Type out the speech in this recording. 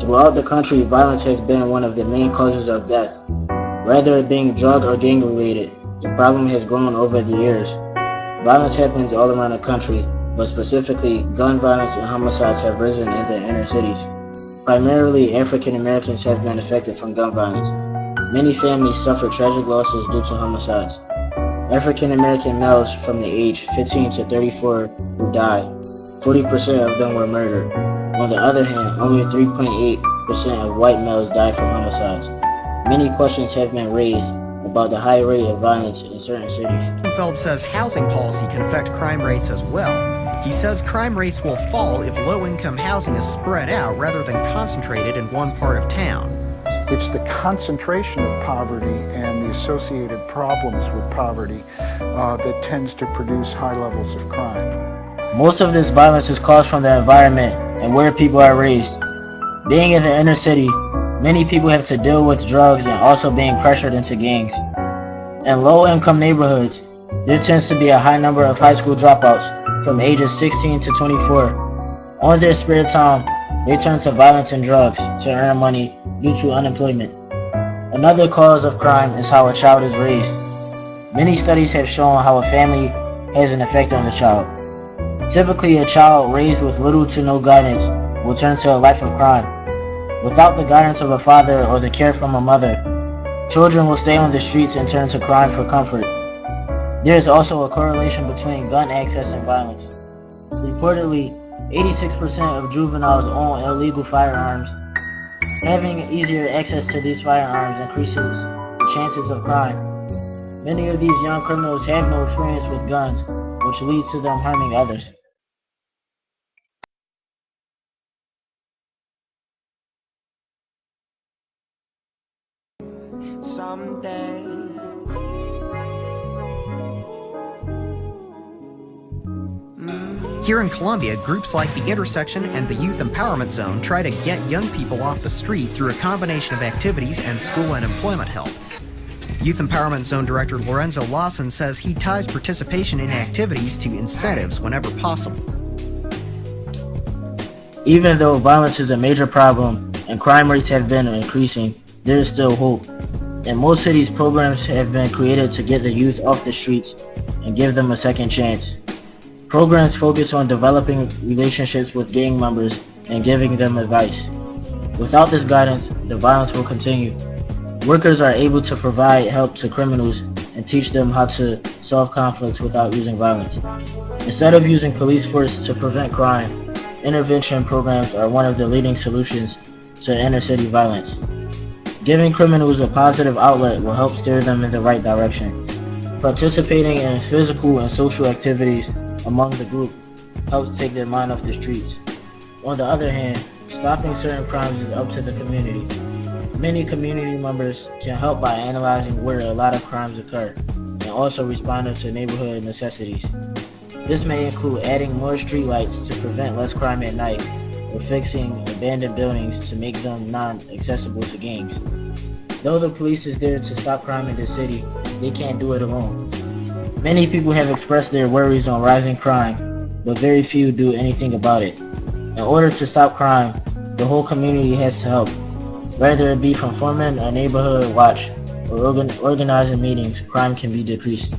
Throughout the country, violence has been one of the main causes of death. Rather it being drug or gang related, the problem has grown over the years. Violence happens all around the country, but specifically, gun violence and homicides have risen in the inner cities. Primarily, African Americans have been affected from gun violence. Many families suffer tragic losses due to homicides. African American males from the age 15 to 34 who died, 40% of them were murdered. On the other hand, only 3.8% of white males died from homicides. Many questions have been raised about the high rate of violence in certain cities. Rosenfeld says housing policy can affect crime rates as well. He says crime rates will fall if low-income housing is spread out rather than concentrated in one part of town. It's the concentration of poverty and the associated problems with poverty that tends to produce high levels of crime. Most of this violence is caused from the environment and where people are raised. Being in the inner city, many people have to deal with drugs and also being pressured into gangs. In low-income neighborhoods, there tends to be a high number of high school dropouts from ages 16 to 24. On their spare time, they turn to violence and drugs to earn money due to unemployment. Another cause of crime is how a child is raised. Many studies have shown how a family has an effect on the child. Typically, a child raised with little to no guidance will turn to a life of crime. Without the guidance of a father or the care from a mother, children will stay on the streets and turn to crime for comfort. There is also a correlation between gun access and violence. Reportedly, 86% of juveniles own illegal firearms. Having easier access to these firearms increases the chances of crime. Many of these young criminals have no experience with guns, which leads to them harming others. Someday. Here in Columbia, groups like the Intersection and the Youth Empowerment Zone try to get young people off the street through a combination of activities and school and employment help. Youth Empowerment Zone Director Lorenzo Lawson says he ties participation in activities to incentives whenever possible. Even though violence is a major problem and crime rates have been increasing, there is still hope. In most cities, programs have been created to get the youth off the streets and give them a second chance. Programs focus on developing relationships with gang members and giving them advice. Without this guidance, the violence will continue. Workers are able to provide help to criminals and teach them how to solve conflicts without using violence. Instead of using police force to prevent crime, intervention programs are one of the leading solutions to inner city violence. Giving criminals a positive outlet will help steer them in the right direction. Participating in physical and social activities among the group helps take their mind off the streets. On the other hand, stopping certain crimes is up to the community. Many community members can help by analyzing where a lot of crimes occur and also responding to neighborhood necessities. This may include adding more streetlights to prevent less crime at night or fixing abandoned buildings to make them non-accessible to gangs. Though the police is there to stop crime in the city, they can't do it alone. Many people have expressed their worries on rising crime, but very few do anything about it. In order to stop crime, the whole community has to help. Whether it be from forming a neighborhood watch or organizing meetings, crime can be decreased.